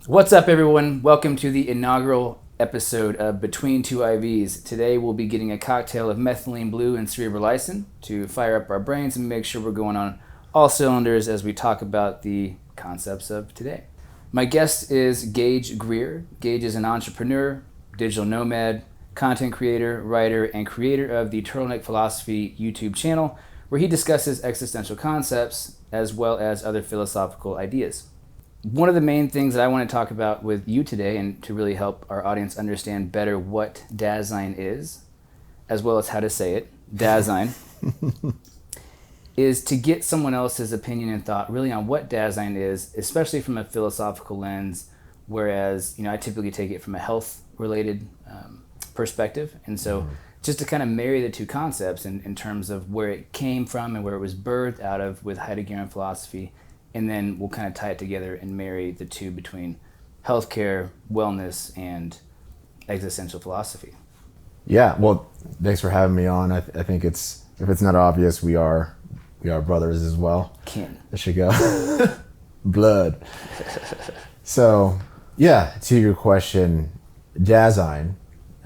What's up, everyone? Welcome to the inaugural episode of Between Two IVs. Today we'll be getting a cocktail of methylene blue and cerebrolysin to fire up our brains and make sure we're going on all cylinders as we talk about the concepts of today. My guest is Gage Greer. Gage is an entrepreneur, digital nomad, content creator, writer, and creator of the Turtleneck Philosophy YouTube channel, where he discusses existential concepts as well as other philosophical ideas. One of the main things that I want to talk about with you today, and to really help our audience understand better what dasein is, as well as how to say it, dasein, is to get someone else's opinion and thought really on what dasein is, especially from a philosophical lens, whereas I typically take it from a health-related perspective. And so just to kind of marry the two concepts in terms of where it came from and where it was birthed out of with Heideggerian philosophy, and then we'll kind of tie it together and marry the two between healthcare, wellness, and existential philosophy. Yeah, well, thanks for having me on. I think if it's not obvious, we are brothers as well. Kin. There should go. Blood. So, yeah, to your question, dasein,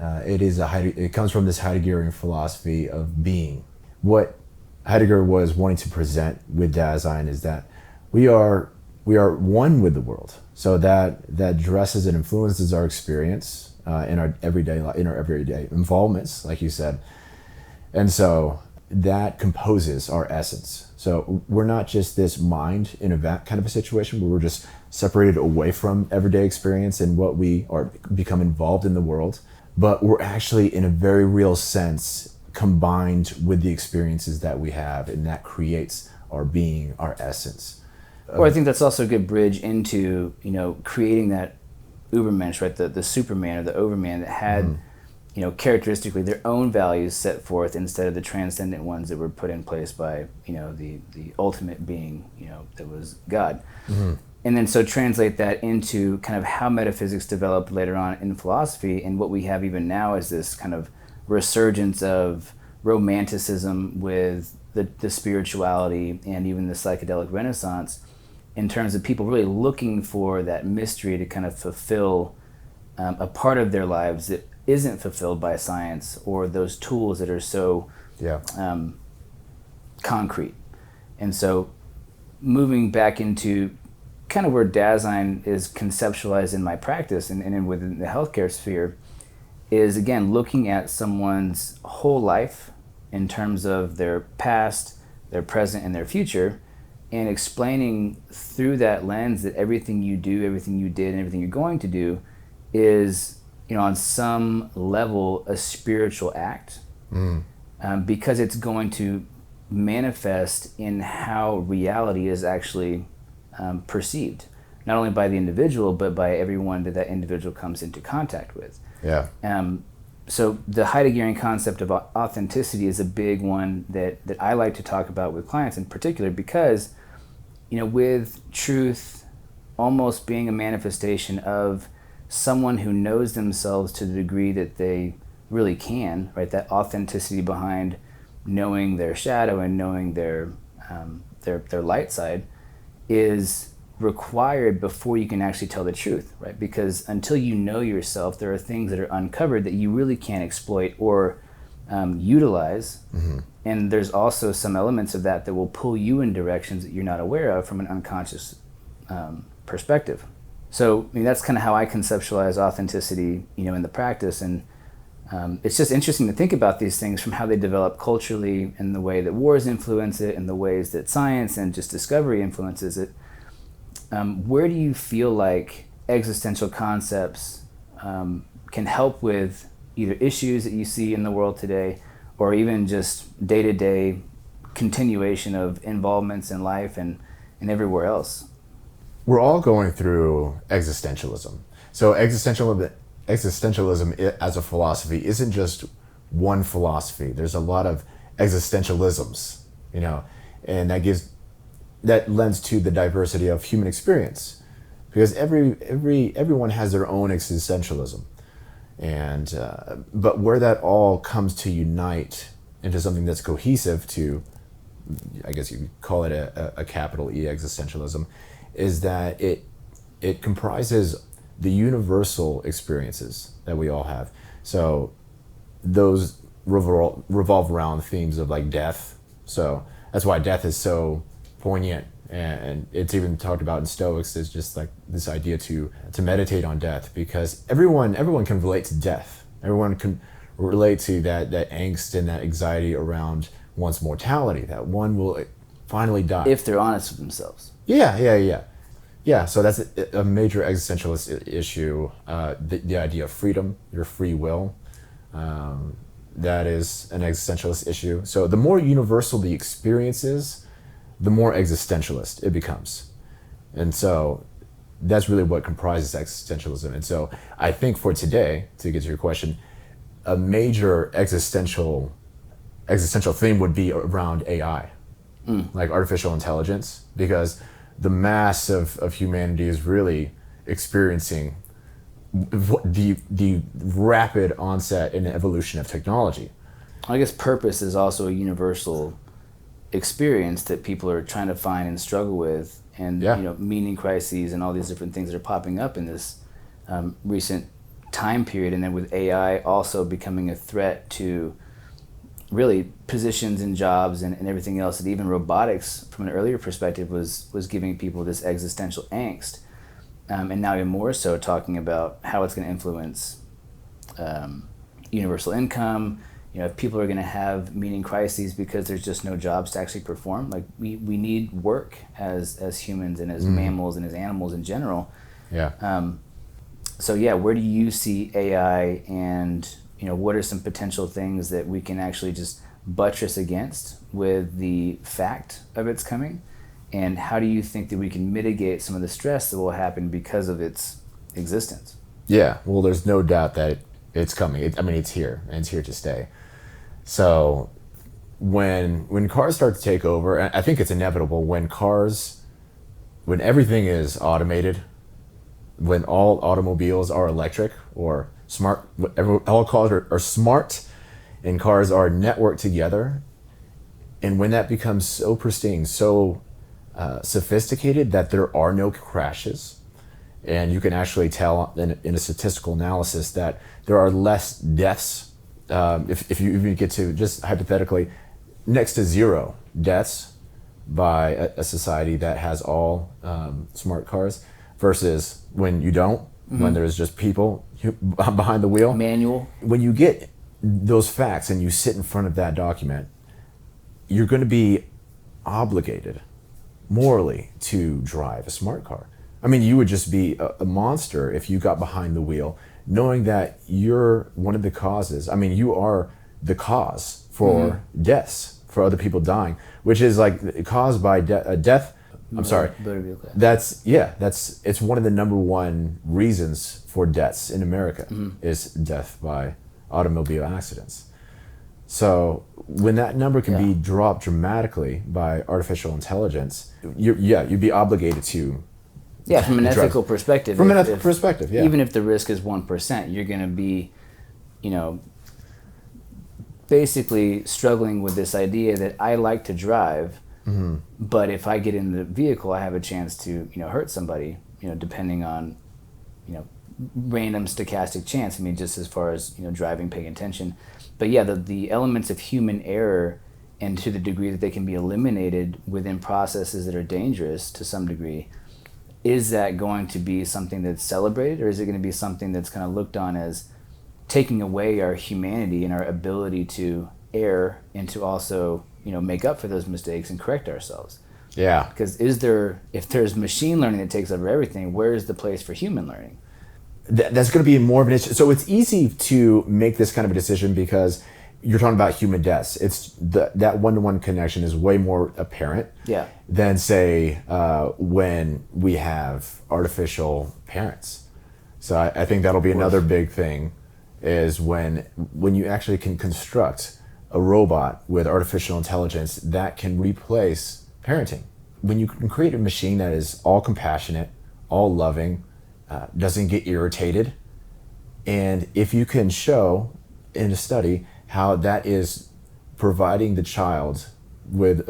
it comes from this Heideggerian philosophy of being. What Heidegger was wanting to present with dasein is that we are one with the world. So that dresses and influences our experience in our everyday involvements, like you said. And so that composes our essence. So we're not just this mind in a kind of a situation where we're just separated away from everyday experience and what we are become involved in the world, but we're actually in a very real sense combined with the experiences that we have, and that creates our being, our essence. Or I think that's also a good bridge into, creating that Ubermensch, right? The Superman or the Overman that had, characteristically their own values set forth instead of the transcendent ones that were put in place by, the ultimate being, that was God. Mm-hmm. And then so translate that into kind of how metaphysics developed later on in philosophy, and what we have even now is this kind of resurgence of romanticism with the spirituality and even the psychedelic renaissance, in terms of people really looking for that mystery to kind of fulfill a part of their lives that isn't fulfilled by science or those tools that are so concrete. And so moving back into kind of where dasein is conceptualized in my practice and within the healthcare sphere is, again, looking at someone's whole life in terms of their past, their present, and their future, and explaining through that lens that everything you do, everything you did, and everything you're going to do is, on some level, a spiritual act, because it's going to manifest in how reality is actually perceived, not only by the individual, but by everyone that individual comes into contact with. Yeah. So the Heideggerian concept of authenticity is a big one that I like to talk about with clients in particular, because with truth almost being a manifestation of someone who knows themselves to the degree that they really can, right? That authenticity behind knowing their shadow and knowing their light side is required before you can actually tell the truth, right? Because until you know yourself, there are things that are uncovered that you really can't exploit or utilize. Mm-hmm. And there's also some elements of that will pull you in directions that you're not aware of from an unconscious perspective. So that's kind of how I conceptualize authenticity, in the practice. And it's just interesting to think about these things from how they develop culturally, and the way that wars influence it, and the ways that science and just discovery influences it. Where do you feel like existential concepts can help with either issues that you see in the world today, or even just day-to-day continuation of involvements in life and everywhere else? We're all going through existentialism. So existentialism as a philosophy isn't just one philosophy. There's a lot of existentialisms, and that lends to the diversity of human experience, because everyone has their own existentialism, and but where that all comes to unite into something that's cohesive to, I guess you could call it a capital E existentialism, is that it comprises the universal experiences that we all have. So those revolve around themes of like death. So that's why death is so poignant, and it's even talked about in Stoics as just like this idea to meditate on death, because everyone can relate to death. Everyone can relate to that angst and that anxiety around one's mortality, that one will finally die. If they're honest with themselves. Yeah, so that's a major existentialist issue. The idea of freedom, your free will, that is an existentialist issue. So the more universal the experience is, the more existentialist it becomes. And so that's really what comprises existentialism. And so I think for today, to get to your question, a major existential theme would be around AI, like artificial intelligence, because the mass of humanity is really experiencing the rapid onset and evolution of technology. I guess purpose is also a universal experience that people are trying to find and struggle with, and meaning crises and all these different things that are popping up in this recent time period, and then with AI also becoming a threat to really positions and jobs and everything else, that even robotics from an earlier perspective was giving people this existential angst, and now even more so talking about how it's going to influence universal income. If people are going to have meaning crises because there's just no jobs to actually perform, like we need work as humans and as mammals and as animals in general. So where do you see AI, and what are some potential things that we can actually just buttress against with the fact of its coming, and how do you think that we can mitigate some of the stress that will happen because of its existence? Yeah, well, there's no doubt that it's coming. It's here, and it's here to stay. So when cars start to take over, and I think it's inevitable, when everything is automated, when all automobiles are electric or smart, all cars are smart, and cars are networked together, and when that becomes so pristine, so sophisticated that there are no crashes, and you can actually tell in a statistical analysis that there are less deaths, if you even get to just hypothetically next to zero deaths by a society that has all smart cars, versus when you don't, when there's just people behind the wheel. Manual. When you get those facts and you sit in front of that document, you're going to be obligated morally to drive a smart car. You would just be a monster if you got behind the wheel knowing that you're one of the causes. You are the cause for deaths, for other people dying, which is like caused by death. I'm sorry. It's one of the number one reasons for deaths in America is death by automobile accidents. So when that number can be dropped dramatically by artificial intelligence, you'd be obligated to. Yeah, from an ethical perspective. From an ethical perspective, yeah. Even if the risk is 1%, you're going to be, basically struggling with this idea that I like to drive, but if I get in the vehicle, I have a chance to, hurt somebody, depending on, random stochastic chance. Just as far as, driving, paying attention. But yeah, the elements of human error, and to the degree that they can be eliminated within processes that are dangerous to some degree, is that going to be something that's celebrated, or is it going to be something that's kind of looked on as taking away our humanity and our ability to err and to also, make up for those mistakes and correct ourselves? Yeah. Because if there's machine learning that takes over everything, where is the place for human learning? That's going to be more of an issue. So it's easy to make this kind of a decision because you're talking about human deaths. It's that one-to-one connection is way more apparent than say when we have artificial parents. So I think that'll be another big thing, is when you actually can construct a robot with artificial intelligence that can replace parenting. When you can create a machine that is all compassionate, all loving, doesn't get irritated, and if you can show in a study how that is providing the child with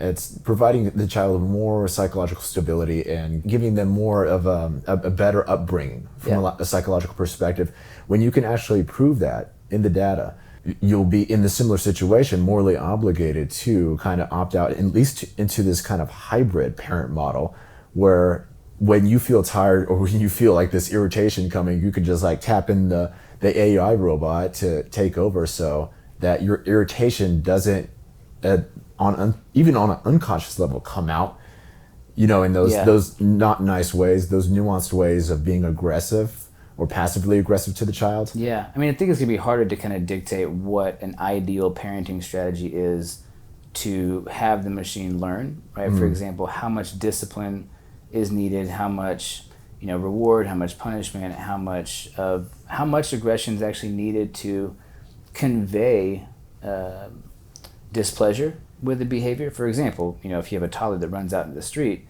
It's providing the child more psychological stability and giving them more of a better upbringing from a psychological perspective. When you can actually prove that in the data, you'll be in the similar situation morally obligated to kind of opt out, at least into this kind of hybrid parent model where when you feel tired or when you feel like this irritation coming, you can just like tap in the AI robot to take over so that your irritation doesn't even on an unconscious level come out, in those not nice ways, those nuanced ways of being aggressive or passively aggressive to the child. Yeah, I mean, I think it's gonna be harder to kind of dictate what an ideal parenting strategy is to have the machine learn, right? For example, how much discipline is needed, how much reward, how much punishment, how much aggression is actually needed to convey displeasure with the behavior. For example, if you have a toddler that runs out in the street,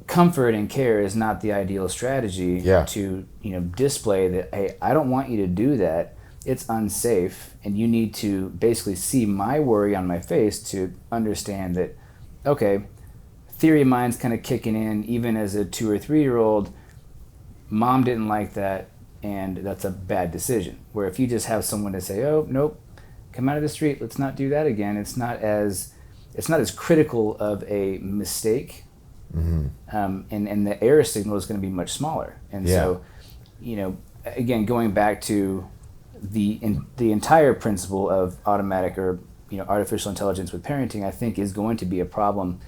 comfort and care is not the ideal strategy to display that, hey, I don't want you to do that. It's unsafe, and you need to basically see my worry on my face to understand that, okay, theory of mind's kind of kicking in even as a 2 or 3 year old. Mom didn't like that, and that's a bad decision. Where if you just have someone to say, oh, nope, come out of the street, let's not do that again. It's not as critical of a mistake, and the error signal is going to be much smaller. And so, again, going back to the entire principle of automatic or artificial intelligence with parenting, I think is going to be a problem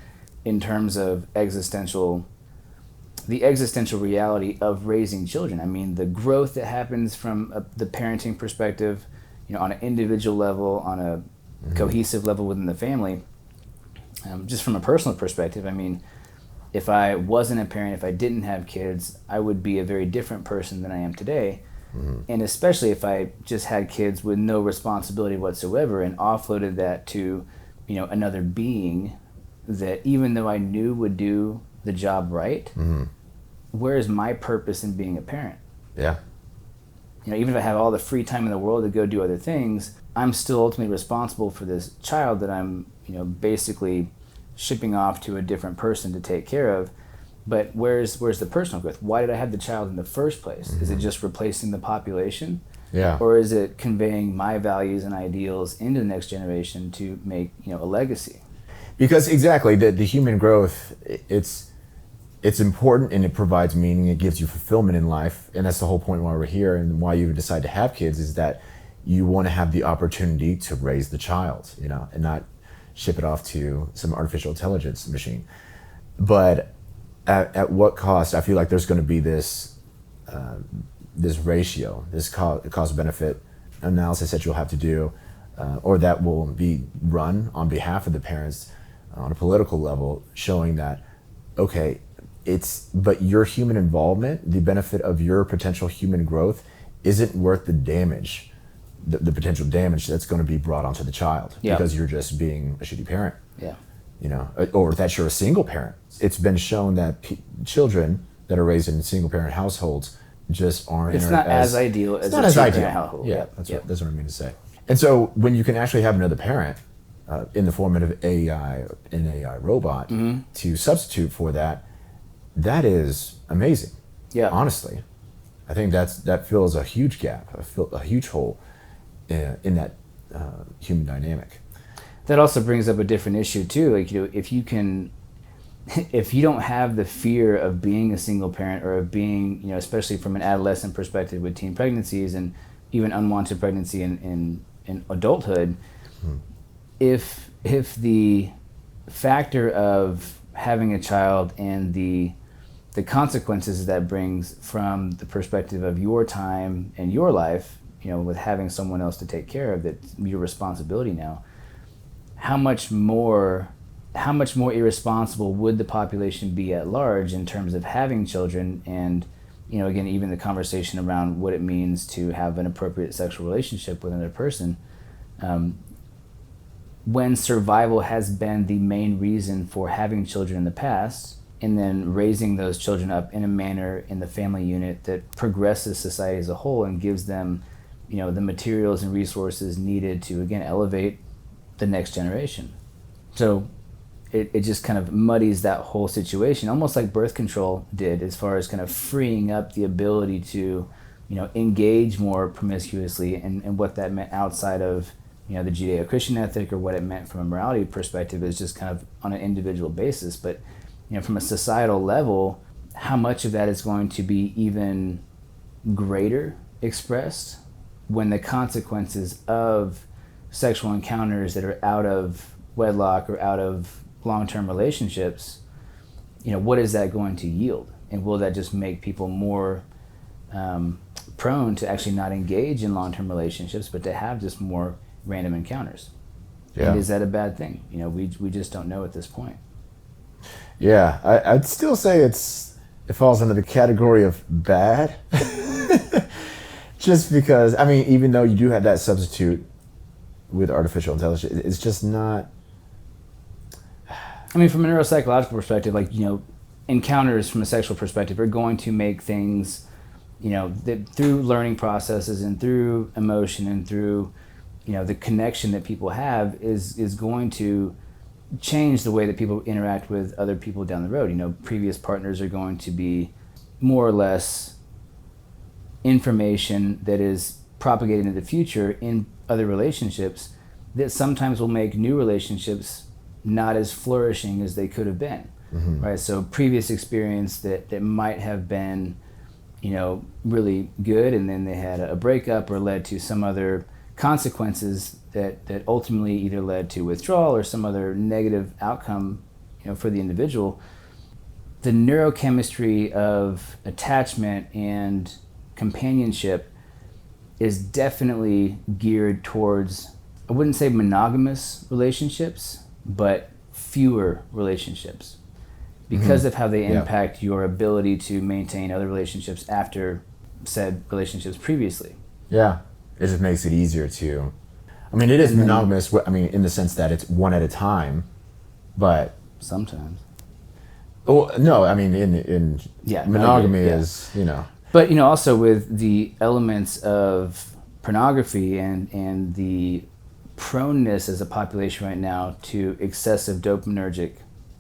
in terms of the existential reality of raising children. I mean, the growth that happens from the parenting perspective, on an individual level, on a cohesive level within the family, just from a personal perspective, I mean, if I wasn't a parent, if I didn't have kids, I would be a very different person than I am today. And especially if I just had kids with no responsibility whatsoever and offloaded that to, another being that even though I knew would do the job right, where is my purpose in being a parent? Yeah. Even if I have all the free time in the world to go do other things, I'm still ultimately responsible for this child that I'm, basically shipping off to a different person to take care of. But where's the personal growth? Why did I have the child in the first place? Is it just replacing the population? Yeah. Or is it conveying my values and ideals into the next generation to make, a legacy? Because exactly, the human growth, it's important and it provides meaning. It gives you fulfillment in life, and that's the whole point why we're here and why you decide to have kids is that you want to have the opportunity to raise the child, and not ship it off to some artificial intelligence machine. But at what cost? I feel like there's going to be this ratio, this cost benefit analysis that you'll have to do, or that will be run on behalf of the parents on a political level, showing that, okay, but your human involvement, the benefit of your potential human growth isn't worth the damage, the potential damage that's going to be brought onto the child because you're just being a shitty parent. Yeah. Or that you're a single parent. It's been shown that children that are raised in single parent households just aren't. It's not as ideal as a two-parent household. Yeah, that's what I mean to say. And so when you can actually have another parent in the form of an AI robot to substitute for that, that is amazing. Yeah. Honestly, I think that fills a huge gap, a huge hole in that human dynamic. That also brings up a different issue too. Like, if you don't have the fear of being a single parent or of being, especially from an adolescent perspective with teen pregnancies and even unwanted pregnancy in adulthood, if the factor of having a child and the consequences that brings from the perspective of your time and your life, with having someone else to take care of, that's your responsibility now, how much more irresponsible would the population be at large in terms of having children? And again, even the conversation around what it means to have an appropriate sexual relationship with another person, when survival has been the main reason for having children in the past, and then raising those children up in a manner in the family unit that progresses society as a whole and gives them, the materials and resources needed to, again, elevate the next generation. So it just kind of muddies that whole situation, almost like birth control did, as far as kind of freeing up the ability to, engage more promiscuously, and what that meant outside of, the Judeo-Christian ethic, or what it meant from a morality perspective is just kind of on an individual basis. But, from a societal level, how much of that is going to be even greater expressed when the consequences of sexual encounters that are out of wedlock or out of long-term relationships, what is that going to yield? And will that just make people more prone to actually not engage in long-term relationships, but to have just more random encounters? Yeah. And is that a bad thing? We just don't know at this point. Yeah, I'd still say it falls under the category of bad. Just because, even though you do have that substitute with artificial intelligence, it's just not... from a neuropsychological perspective, encounters from a sexual perspective are going to make things, that through learning processes and through emotion and through, the connection that people have is going to change the way that people interact with other people down the road. Previous partners are going to be more or less information that is propagated into the future in other relationships that sometimes will make new relationships not as flourishing as they could have been. Mm-hmm. Right? So previous experience that might have been, really good, and then they had a breakup or led to some other consequences that ultimately either led to withdrawal or some other negative outcome, for the individual. The neurochemistry of attachment and companionship is definitely geared towards, I wouldn't say monogamous relationships, but fewer relationships, because of how they impact your ability to maintain other relationships after said relationships previously. Yeah, it just makes it easier to... it is monogamous, in the sense that it's one at a time, but... Sometimes. Oh, no, in monogamy is, But, also with the elements of pornography and the proneness as a population right now to excessive dopaminergic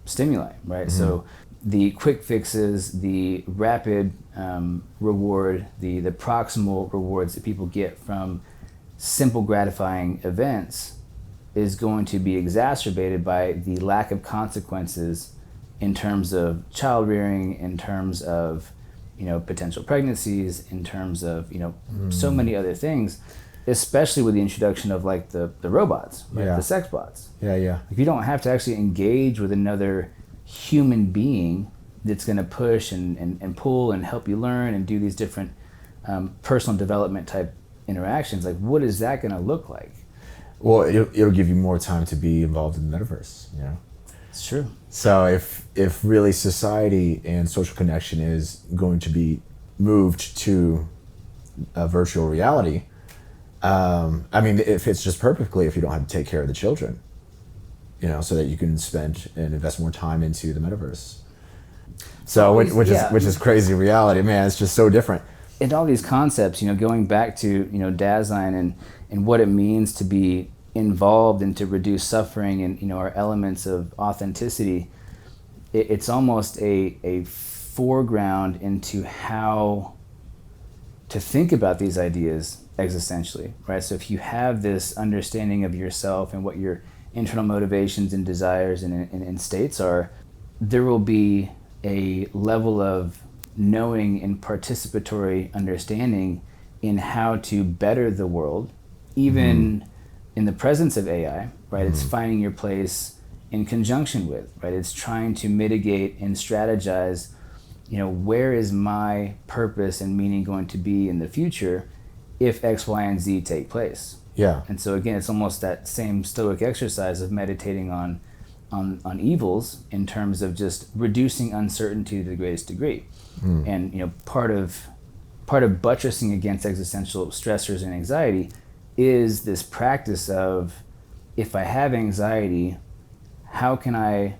stimuli, right? Mm-hmm. So the quick fixes, the rapid reward, the proximal rewards that people get from simple gratifying events is going to be exacerbated by the lack of consequences in terms of child rearing, in terms of potential pregnancies, in terms of so many other things, especially with the introduction of the robots, right? The sex bots. If you don't have to actually engage with another human being that's going to push and pull and help you learn and do these different personal development type interactions, what is that going to look like? Well, it'll give you more time to be involved in the metaverse. It's true. So if really society and social connection is going to be moved to a virtual reality, it fits just perfectly if you don't have to take care of the children, so that you can spend and invest more time into the metaverse. So which is crazy reality, man. It's just so different. And all these concepts, going back to dasein and what it means to be involved and to reduce suffering and our elements of authenticity, it's almost a foreground into how to think about these ideas existentially, right? So if you have this understanding of yourself and what your internal motivations and desires and states are, there will be a level of knowing and participatory understanding in how to better the world, even in the presence of AI, right? It's finding your place in conjunction with, right? It's trying to mitigate and strategize, where is my purpose and meaning going to be in the future if X, Y, and Z take place? Yeah. And so again, it's almost that same stoic exercise of meditating on evils in terms of just reducing uncertainty to the greatest degree. And part of buttressing against existential stressors and anxiety is this practice of, if I have anxiety, how can I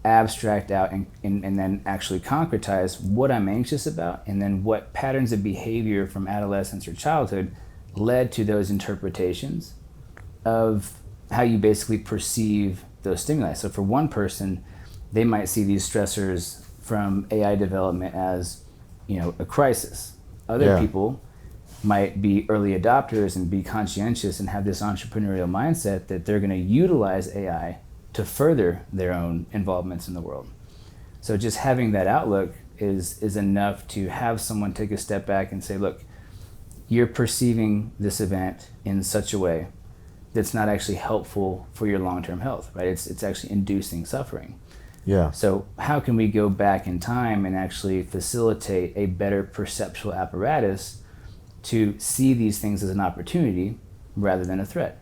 abstract out and then actually concretize what I'm anxious about, and then what patterns of behavior from adolescence or childhood led to those interpretations of how you basically perceive those stimuli. So for one person, they might see these stressors from AI development as, a crisis. Other people might be early adopters and be conscientious and have this entrepreneurial mindset that they're going to utilize AI to further their own involvements in the world. So just having that outlook is enough to have someone take a step back and say, look, you're perceiving this event in such a way that's not actually helpful for your long-term health, right? It's actually inducing suffering. Yeah. So how can we go back in time and actually facilitate a better perceptual apparatus to see these things as an opportunity rather than a threat?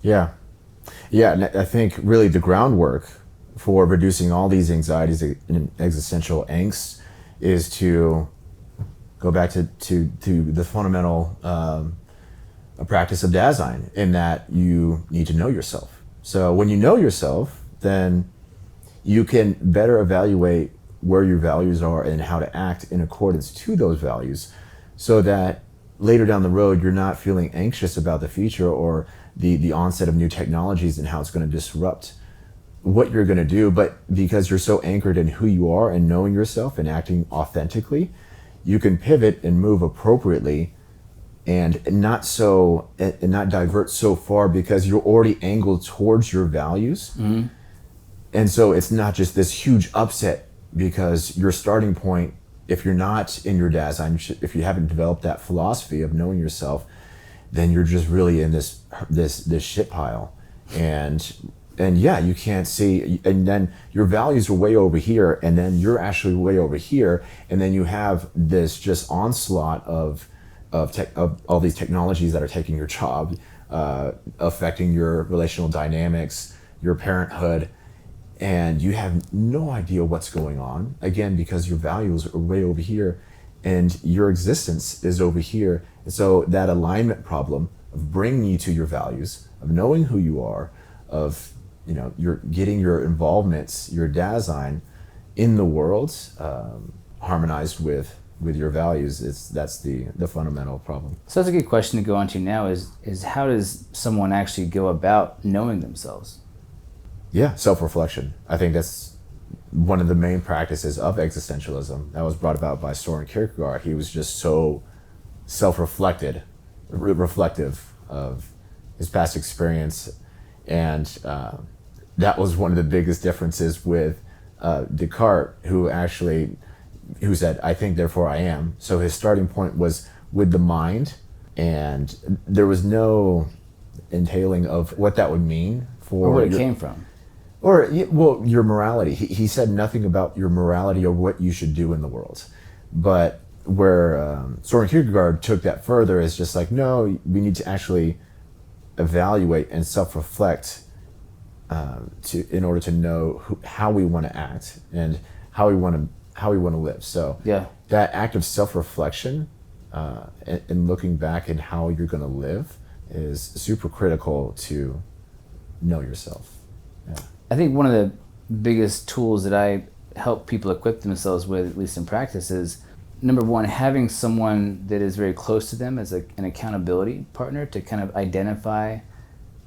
Yeah. Yeah, and I think really the groundwork for reducing all these anxieties and existential angst is to go back to the fundamental practice of dasein, in that you need to know yourself. So when you know yourself, then you can better evaluate where your values are and how to act in accordance to those values, so that later down the road you're not feeling anxious about the future or the onset of new technologies and how it's going to disrupt what you're going to do. But because you're so anchored in who you are and knowing yourself and acting authentically, you can pivot and move appropriately and not divert so far, because you're already angled towards your values. Mm-hmm. And so it's not just this huge upset, because your starting point, if you're not in your dasein, if you haven't developed that philosophy of knowing yourself, then you're just really in this shit pile. And yeah, you can't see, and then your values are way over here, and then you're actually way over here, and then you have this just onslaught of all these technologies that are taking your job, affecting your relational dynamics, your parenthood, and you have no idea what's going on, again, because your values are way over here and your existence is over here. And so that alignment problem of bringing you to your values, of knowing who you are, of you're getting your involvements, your dasein in the world harmonized with your values, that's the fundamental problem. So that's a good question to go on to now, is how does someone actually go about knowing themselves? Yeah, self-reflection. I think that's one of the main practices of existentialism that was brought about by Soren Kierkegaard. He was just so reflective of his past experience, and that was one of the biggest differences with Descartes, who said, "I think, therefore I am." So his starting point was with the mind, and there was no entailing of what that would mean for or where it came from. Or, well, your morality. He said nothing about your morality or what you should do in the world. But where Soren Kierkegaard took that further is just like, no, we need to actually evaluate and self-reflect in order to know how we want to act and how we want to live. So yeah, that act of self-reflection and looking back at how you're going to live is super critical to know yourself. Yeah. I think one of the biggest tools that I help people equip themselves with, at least in practice, is number one, having someone that is very close to them as an accountability partner to kind of identify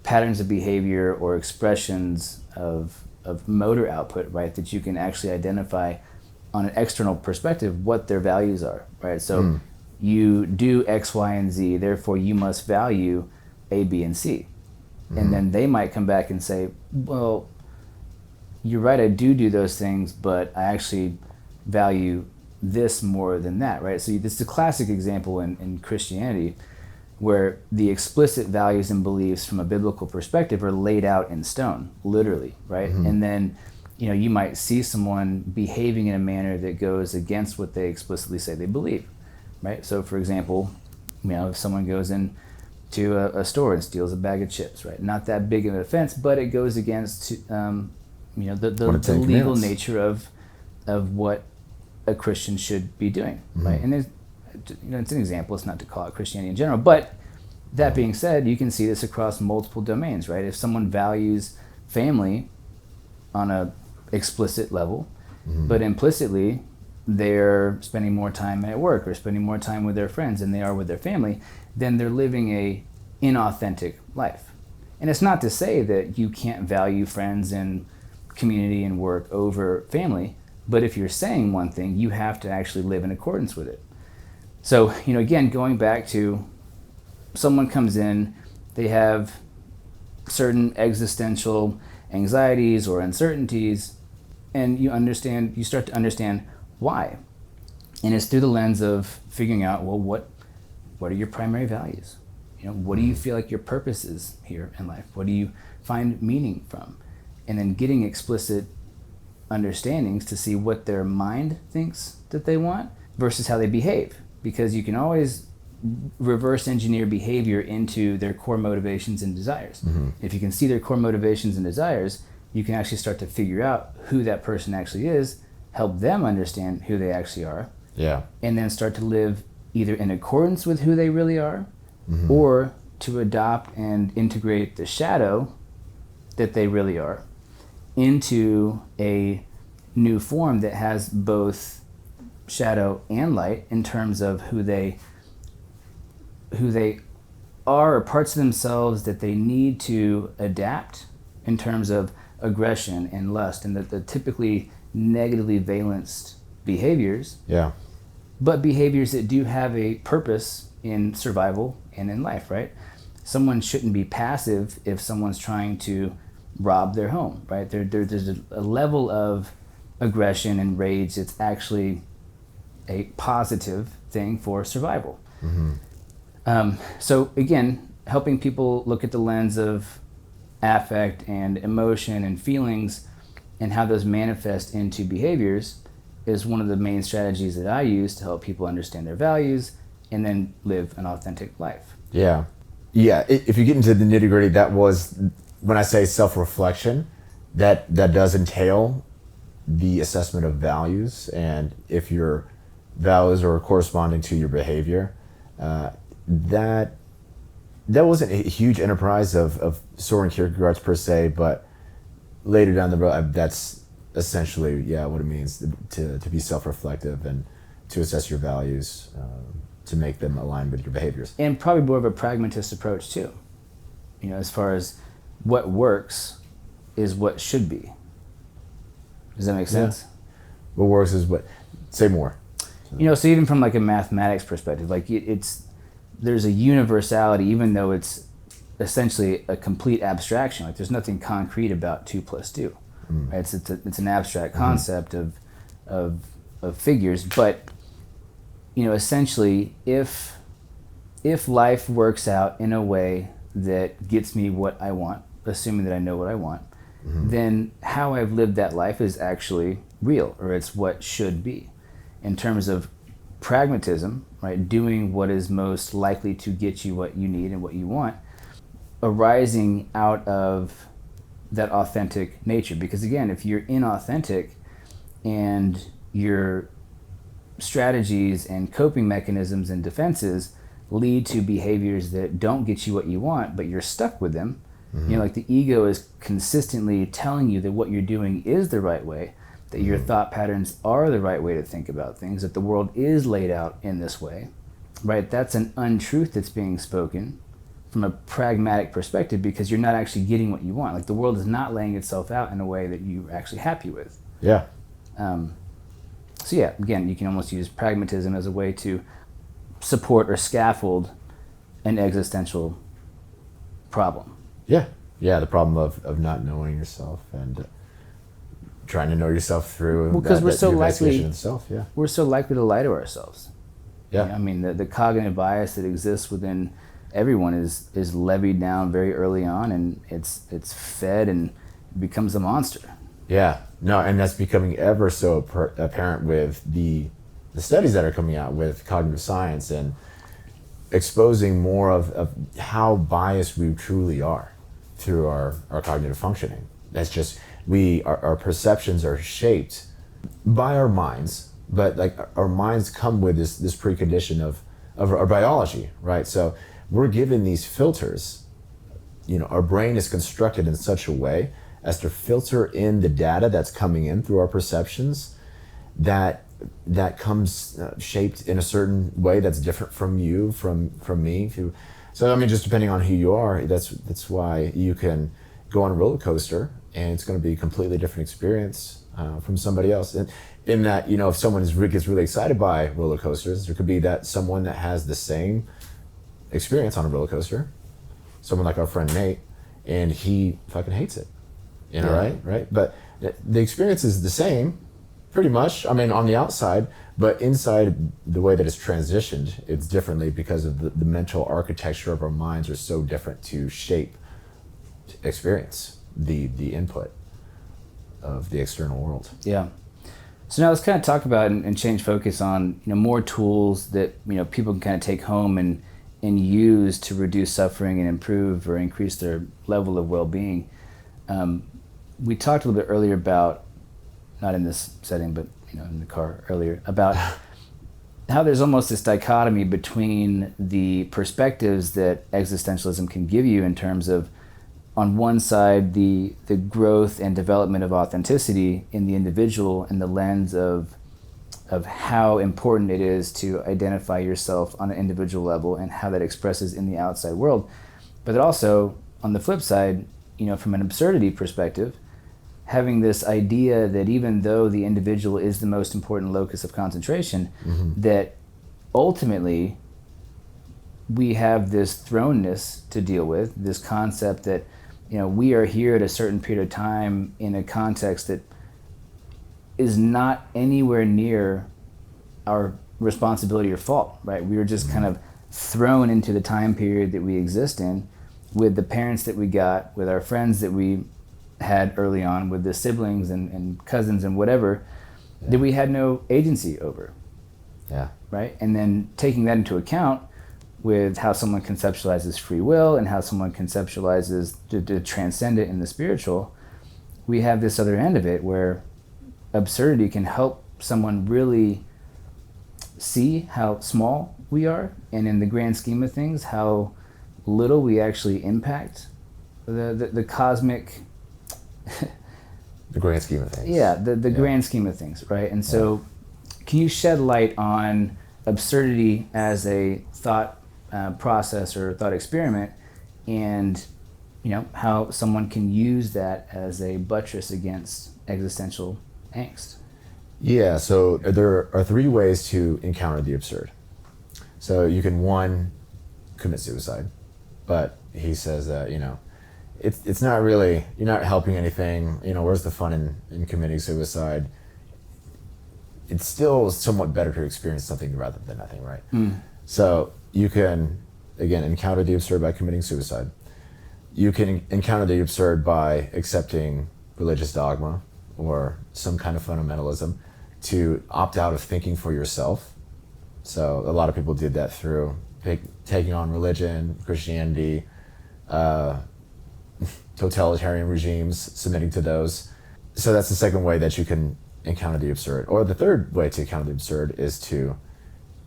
patterns of behavior or expressions of motor output, right, that you can actually identify on an external perspective what their values are, right? So you do X, Y, and Z, therefore you must value A, B, and C. And then they might come back and say, well, you're right, I do those things, but I actually value this more than that, right? So this is a classic example in Christianity where the explicit values and beliefs from a biblical perspective are laid out in stone, literally, right? And then, you might see someone behaving in a manner that goes against what they explicitly say they believe, right? So for example, if someone goes in to a store and steals a bag of chips, right? Not that big of an offense, but it goes against the legal nature of what a Christian should be doing, right? And it's an example. It's not to call it Christianity in general, but that being said, you can see this across multiple domains, right? If someone values family on a explicit level, but implicitly they're spending more time at work or spending more time with their friends than they are with their family, then they're living a inauthentic life. And it's not to say that you can't value friends and community and work over family, but if you're saying one thing, you have to actually live in accordance with it. So, again, going back to someone comes in, they have certain existential anxieties or uncertainties, and you start to understand why. And it's through the lens of figuring out, well, what are your primary values? What do you feel like your purpose is here in life? What do you find meaning from? And then getting explicit understandings to see what their mind thinks that they want versus how they behave. Because you can always reverse engineer behavior into their core motivations and desires. Mm-hmm. If you can see their core motivations and desires, you can actually start to figure out who that person actually is, help them understand who they actually are, and then start to live either in accordance with who they really are, mm-hmm. or to adopt and integrate the shadow that they really are into a new form that has both shadow and light in terms of who they are, or parts of themselves that they need to adapt in terms of aggression and lust and the typically negatively valenced behaviors, but behaviors that do have a purpose in survival and in life, right? Someone shouldn't be passive if someone's trying to rob their home, right? There's a level of aggression and rage that's actually a positive thing for survival. Mm-hmm. So again, helping people look at the lens of affect and emotion and feelings and how those manifest into behaviors is one of the main strategies that I use to help people understand their values and then live an authentic life. Yeah. If you get into the nitty gritty, that was, when I say self-reflection, that does entail the assessment of values, and if your values are corresponding to your behavior, that wasn't a huge enterprise of Soren Kierkegaard's per se, but later down the road, that's essentially what it means to be self-reflective and to assess your values, to make them align with your behaviors. And probably more of a pragmatist approach too. As far as what works is what should be. Does that make sense? What works is what, say more. So even from like a mathematics perspective, like there's a universality, even though it's essentially a complete abstraction. Like there's nothing concrete about 2 + 2. Right? It's an abstract concept of figures, but essentially if life works out in a way that gets me what I want, assuming that I know what I want, then how I've lived that life is actually real, or it's what should be. In terms of pragmatism, right, doing what is most likely to get you what you need and what you want, arising out of that authentic nature. Because again, if you're inauthentic and your strategies and coping mechanisms and defenses lead to behaviors that don't get you what you want, but you're stuck with them, like the ego is consistently telling you that what you're doing is the right way, that your thought patterns are the right way to think about things, that the world is laid out in this way, right? That's an untruth that's being spoken from a pragmatic perspective, because you're not actually getting what you want. Like the world is not laying itself out in a way that you're actually happy with. Again, you can almost use pragmatism as a way to support or scaffold an existential problem. The problem of not knowing yourself and trying to know yourself through because we're so likely to lie to ourselves. The cognitive bias that exists within everyone is levied down very early on, and it's fed and becomes a monster. And that's becoming ever so apparent with the studies that are coming out with cognitive science and exposing more of how biased we truly are through our cognitive functioning. That's just, our perceptions are shaped by our minds, but like our minds come with this precondition of our biology, right? So we're given these filters. Our brain is constructed in such a way as to filter in the data that's coming in through our perceptions that comes shaped in a certain way that's different from you, from me, So I mean, just depending on who you are, that's why you can go on a roller coaster, and it's going to be a completely different experience from somebody else. And in that, you know, if someone gets really excited by roller coasters, there could be that someone that has the same experience on a roller coaster, someone like our friend Nate, and he fucking hates it. You know, right? But the experience is the same, pretty much. I mean, on the outside, but inside, the way that it's transitioned, it's differently because of the mental architecture of our minds are so different to shape experience, the input of the external world. Yeah. So now let's kind of talk about and change focus on, you know, more tools that, you know, people can kind of take home and use to reduce suffering and improve or increase their level of well-being. We talked a little bit earlier about, not in this setting, but, you know, in the car earlier, about how there's almost this dichotomy between the perspectives that existentialism can give you in terms of, on one side, the growth and development of authenticity in the individual in the lens of how important it is to identify yourself on an individual level and how that expresses in the outside world. But also, on the flip side, you know, from an absurdity perspective, having this idea that even though the individual is the most important locus of concentration, that ultimately we have this thrownness to deal with, this concept that, you know, we are here at a certain period of time in a context that is not anywhere near our responsibility or fault, right? We were just kind of thrown into the time period that we exist in with the parents that we got, with our friends that we had early on, with the siblings and cousins and whatever, that we had no agency over. Yeah. Right? And then taking that into account with how someone conceptualizes free will and how someone conceptualizes to transcend it in the spiritual, we have this other end of it where absurdity can help someone really see how small we are, and in the grand scheme of things, how little we actually impact the cosmic... the grand scheme of things. Yeah, the grand scheme of things, right? And so can you shed light on absurdity as a thought process or thought experiment, and, you know, how someone can use that as a buttress against existential angst? Yeah, so there are three ways to encounter the absurd. So you can, one, commit suicide, but he says that, you know, it's not really, you're not helping anything, you know, where's the fun in committing suicide? It's still somewhat better to experience something rather than nothing, right? So you can, again, encounter the absurd by committing suicide. You can encounter the absurd by accepting religious dogma or some kind of fundamentalism to opt out of thinking for yourself. So a lot of people did that through taking on religion, Christianity, totalitarian regimes, submitting to those. So that's the second way that you can encounter the absurd. Or the third way to encounter the absurd is to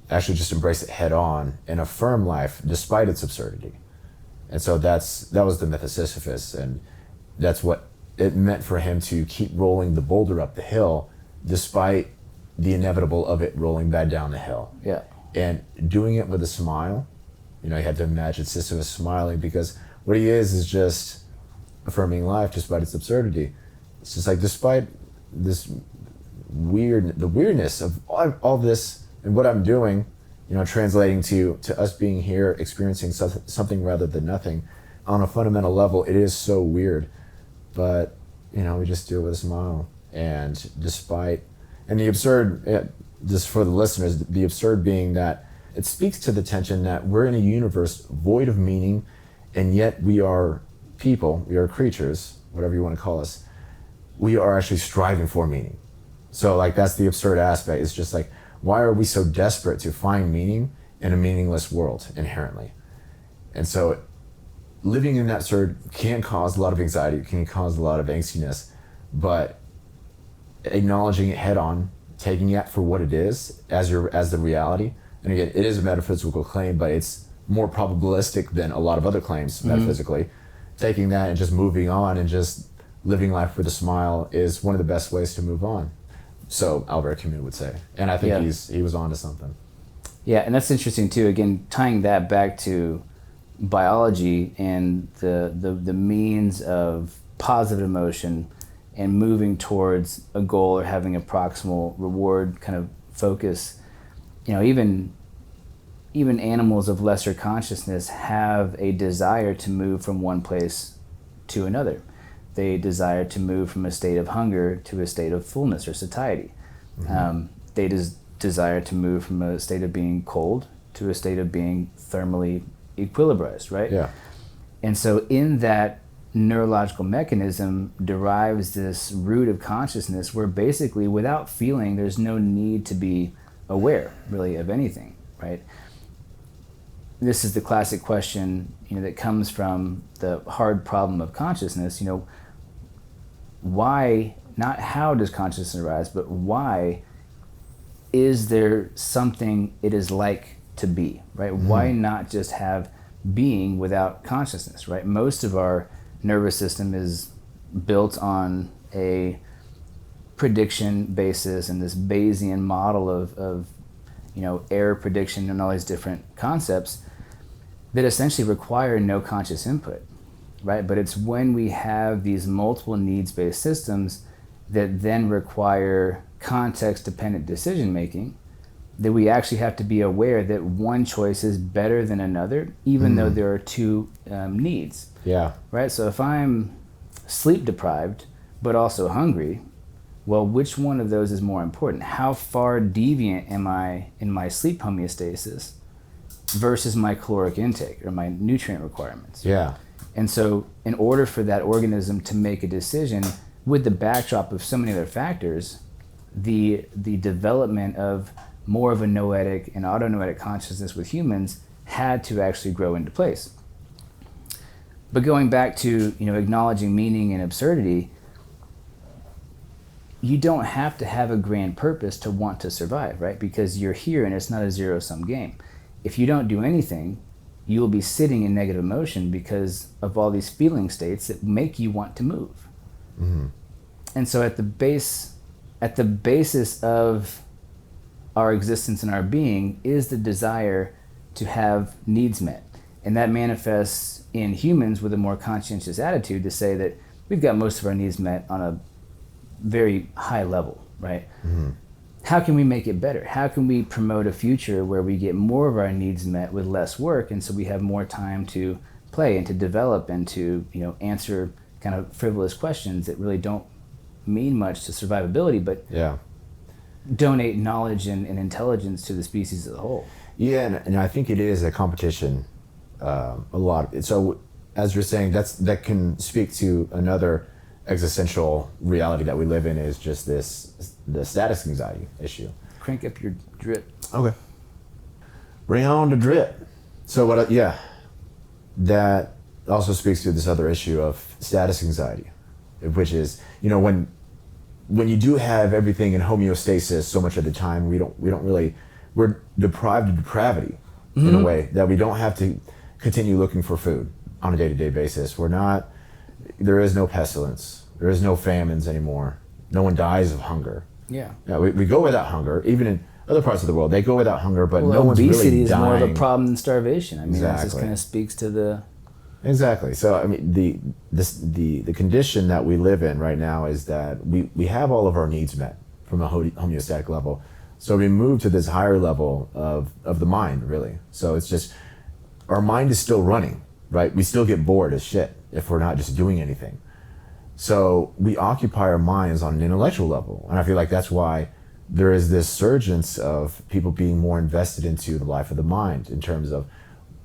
actually just embrace it head on and affirm life despite its absurdity. And so that was the myth of Sisyphus, and that's what it meant for him to keep rolling the boulder up the hill despite the inevitable of it rolling back down the hill. Yeah. And doing it with a smile. You know, you had to imagine Sisyphus smiling, because what he is just affirming life despite its absurdity. It's just like, despite this the weirdness of all this and what I'm doing, you know, translating to us being here, experiencing something rather than nothing. On a fundamental level, it is so weird, but, you know, we just do it with a smile. And the absurd, just for the listeners, the absurd being that it speaks to the tension that we're in a universe void of meaning, and yet we are people, we are creatures, whatever you want to call us, we are actually striving for meaning. So, like, that's the absurd aspect. It's just like, why are we so desperate to find meaning in a meaningless world inherently? And so living in that absurd can cause a lot of anxiety, can cause a lot of angstiness, but acknowledging it head on, taking it for what it is as the reality. And again, it is a metaphysical claim, but it's more probabilistic than a lot of other claims metaphysically. Taking that and just moving on and just living life with a smile is one of the best ways to move on. So Albert Camus would say. And I think he was onto something. Yeah, and that's interesting too. Again, tying that back to biology and the means of positive emotion and moving towards a goal or having a proximal reward kind of focus, even animals of lesser consciousness have a desire to move from one place to another. They desire to move from a state of hunger to a state of fullness or satiety. They desire to move from a state of being cold to a state of being thermally equilibrized, right? Yeah. And so in that neurological mechanism derives this root of consciousness where basically without feeling, there's no need to be aware really of anything, right? This is the classic question, that comes from the hard problem of consciousness, why, not how does consciousness arise, but why is there something it is like to be, right? Why not just have being without consciousness, right? Most of our nervous system is built on a prediction basis and this Bayesian model of error prediction and all these different concepts that essentially require no conscious input, right? But it's when we have these multiple needs-based systems that then require context-dependent decision-making that we actually have to be aware that one choice is better than another, even though there are two needs. Yeah. Right? So if I'm sleep-deprived but also hungry, well, which one of those is more important? How far deviant am I in my sleep homeostasis versus my caloric intake or my nutrient requirements? Yeah. And so in order for that organism to make a decision with the backdrop of so many other factors, the development of more of a noetic and autonoetic consciousness with humans had to actually grow into place. But going back to acknowledging meaning and absurdity, you don't have to have a grand purpose to want to survive, right? Because you're here and it's not a zero-sum game. If you don't do anything, you will be sitting in negative emotion because of all these feeling states that make you want to move. And so at the basis of our existence and our being is the desire to have needs met. And that manifests in humans with a more conscientious attitude to say that we've got most of our needs met on a very high level, right? How can we make it better? How can we promote a future where we get more of our needs met with less work, and so we have more time to play and to develop and to answer kind of frivolous questions that really don't mean much to survivability, but donate knowledge and intelligence to the species as a whole. Yeah, and I think it is a competition a lot. So as you're saying, that can speak to another existential reality that we live in, is just the status anxiety issue. Crank up your drip. Okay. Bring on the drip. So that also speaks to this other issue of status anxiety, which is, when you do have everything in homeostasis so much of the time, we're deprived of depravity in a way that we don't have to continue looking for food on a day-to-day basis. There is no pestilence. There is no famines anymore. No one dies of hunger. Yeah, we go without hunger. Even in other parts of the world, they go without hunger, but no one's really dying. Obesity is more of a problem than starvation. I mean, This just kind of speaks to the... Exactly. So, I mean, the condition that we live in right now is that we have all of our needs met from a homeostatic level. So we move to this higher level of the mind, really. So it's just, our mind is still running, right? We still get bored as shit if we're not just doing anything. So we occupy our minds on an intellectual level. And I feel like that's why there is this surgence of people being more invested into the life of the mind in terms of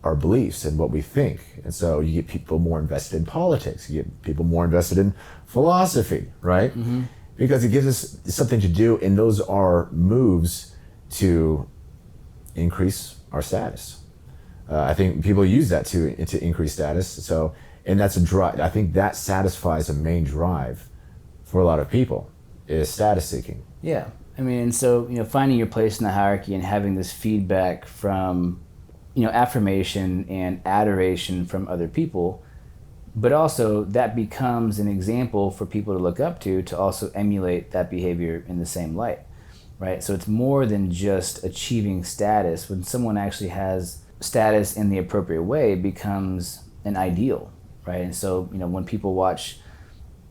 our beliefs and what we think. And so you get people more invested in politics, you get people more invested in philosophy, right? Because it gives us something to do, and those are moves to increase our status. I think people use that to increase status. So, and that's a drive. I think that satisfies a main drive for a lot of people, is status seeking. Yeah, I mean, and so finding your place in the hierarchy and having this feedback from affirmation and adoration from other people, but also that becomes an example for people to look up to also emulate that behavior in the same light, right? So it's more than just achieving status. When someone actually has status in the appropriate way becomes an ideal, right? And so, when people watch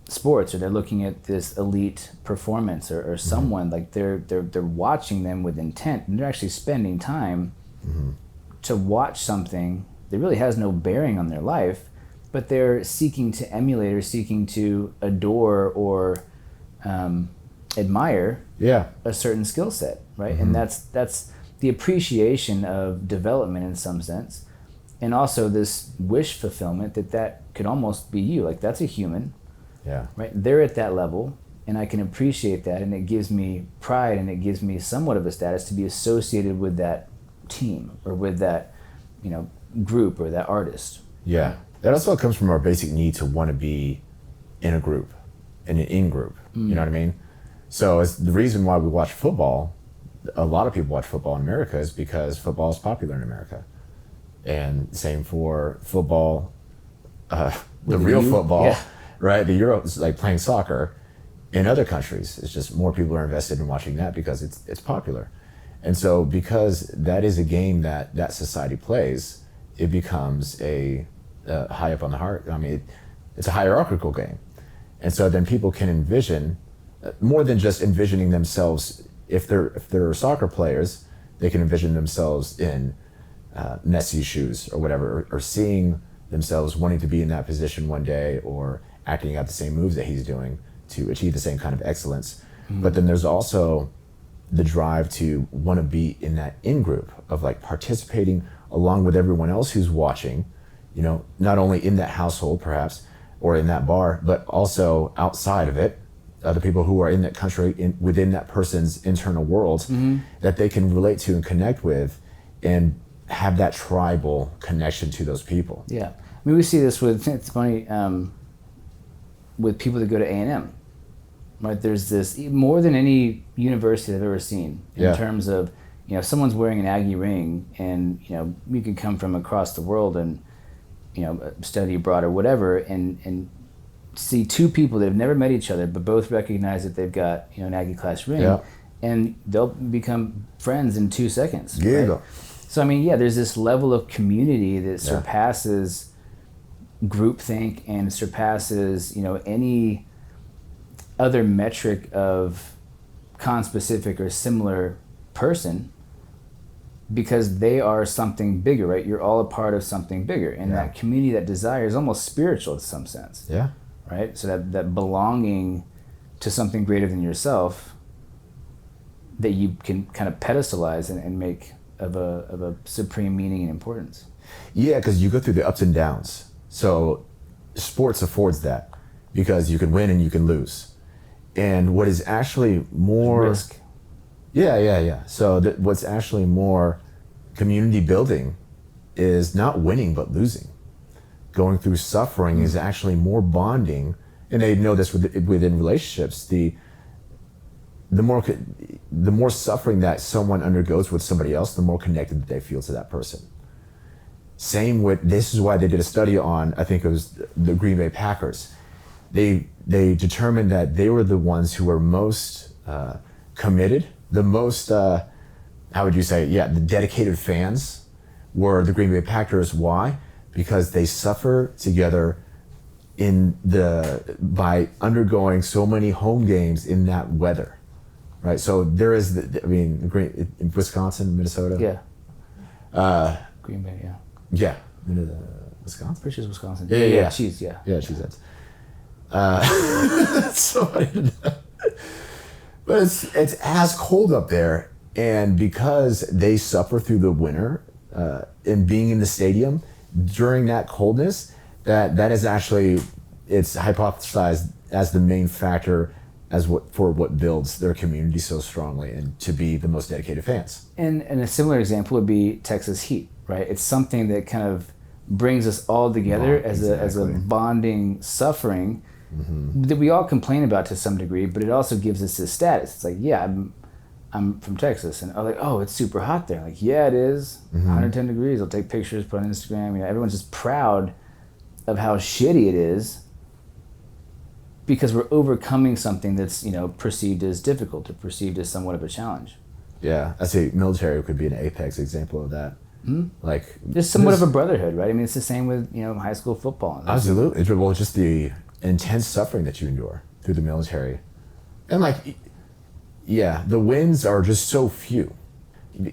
sports or they're looking at this elite performance or someone, like they're watching them with intent, and they're actually spending time to watch something that really has no bearing on their life, but they're seeking to emulate or seeking to adore or admire a certain skill set, right? And that's the appreciation of development in some sense, and also this wish fulfillment that could almost be you. Like, that's a human, right? They're at that level, and I can appreciate that, and it gives me pride, and it gives me somewhat of a status to be associated with that team or with that, group or that artist. Yeah, that also comes from our basic need to want to be in a group, in an in-group. You know what I mean? So it's the reason why we watch football. A lot of people watch football in America is because football is popular in America, and same for football, the real football, right? The Euros, like playing soccer in other countries. It's just more people are invested in watching that because it's popular, and so because that is a game that society plays, it becomes a high up on the heart. I mean, it's a hierarchical game, and so then people can envision more than just envisioning themselves. If they're soccer players, they can envision themselves in Messi's shoes or whatever, or seeing themselves wanting to be in that position one day, or acting out the same moves that he's doing to achieve the same kind of excellence. But then there's also the drive to want to be in that in-group of like participating along with everyone else who's watching, not only in that household perhaps, or in that bar, but also outside of it, other people who are in that country, within that person's internal world, that they can relate to and connect with, and have that tribal connection to those people. Yeah, I mean, we see this it's funny, with people that go to A&M, right? There's this, more than any university I've ever seen, in terms of, someone's wearing an Aggie ring, and, you can come from across the world and, study abroad or whatever, and see two people that have never met each other, but both recognize that they've got, an Aggie class ring, and they'll become friends in 2 seconds. Right? So, I mean, there's this level of community that surpasses groupthink and surpasses, any other metric of conspecific or similar person, because they are something bigger, right? You're all a part of something bigger, and that community, that desire, is almost spiritual in some sense. Right? So that belonging to something greater than yourself, that you can kind of pedestalize and make of a supreme meaning and importance. Yeah, because you go through the ups and downs. So sports affords that, because you can win and you can lose. And what is actually more... risk. Yeah. So what's actually more community building is not winning but losing. Going through suffering is actually more bonding, and they know this within relationships. The more suffering that someone undergoes with somebody else, the more connected they feel to that person. Same with, this is why they did a study on, I think it was the Green Bay Packers. They determined that they were the ones who were most committed, the most, how would you say, the dedicated fans were the Green Bay Packers. Why? Because they suffer together by undergoing so many home games in that weather, right? So there is, in Wisconsin, Minnesota. Green Bay, Wisconsin. Pretty sure it's Wisconsin. Yeah. Cheese, Yeah, cheese heads. So funny to know. But it's as cold up there, and because they suffer through the winter, and being in the stadium during that coldness, that is actually, it's hypothesized as the main factor for what builds their community so strongly, and to be the most dedicated fans. And a similar example would be Texas Heat, right? It's something that kind of brings us all together as a bonding suffering that we all complain about to some degree, but it also gives us this status. It's like, I'm from Texas, and I'm like, oh, it's super hot there. Like, yeah, it is. 110 degrees. I'll take pictures, put on Instagram. Everyone's just proud of how shitty it is, because we're overcoming something that's, perceived as difficult or perceived as somewhat of a challenge. Yeah, I say military could be an apex example of that. Like There's somewhat of a brotherhood, right? I mean, it's the same with, high school football. Absolutely. Well, just the intense suffering that you endure through the military. And the wins are just so few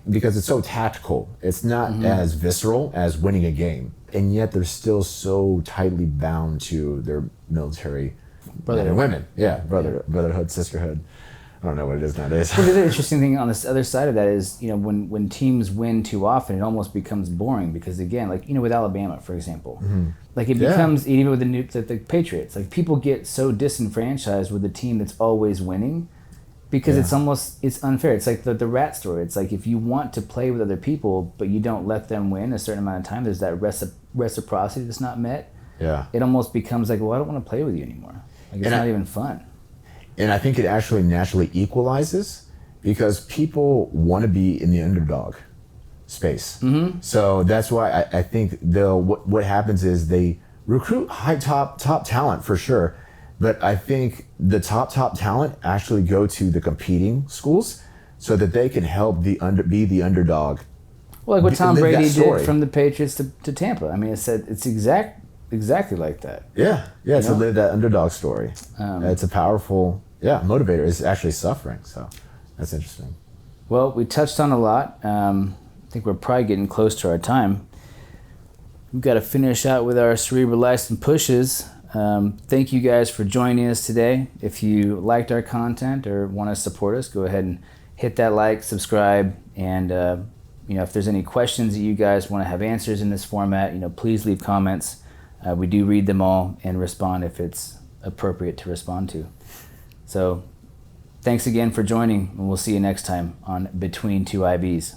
because it's so tactical. It's not as visceral as winning a game. And yet they're still so tightly bound to their military men and women. Yeah, brotherhood, sisterhood. I don't know what it is nowadays. Well, the other interesting thing on this other side of that is, when teams win too often, it almost becomes boring because, again, with Alabama, for example, it becomes, even with the Patriots, people get so disenfranchised with the team that's always winning because it's unfair. It's like the rat story. It's like if you want to play with other people, but you don't let them win a certain amount of time, there's that reciprocity that's not met. Yeah. It almost becomes like, well, I don't want to play with you anymore. It's not even fun. And I think it actually naturally equalizes because people want to be in the underdog space. So that's why I think what happens is they recruit top talent for sure, but I think the top talent actually go to the competing schools so that they can help be the underdog. Well, like what Tom Brady did from the Patriots to Tampa. I mean, it's exactly like that. Yeah, to live that underdog story. It's a powerful motivator. Is actually suffering, so that's interesting. Well, we touched on a lot. I think we're probably getting close to our time. We've got to finish out with our cerebral likes and pushes. Thank you guys for joining us today. If you liked our content or want to support us, go ahead and hit that like, subscribe, and if there's any questions that you guys want to have answers in this format, please leave comments. We do read them all and respond if it's appropriate to respond to. So thanks again for joining, and we'll see you next time on Between Two IBs.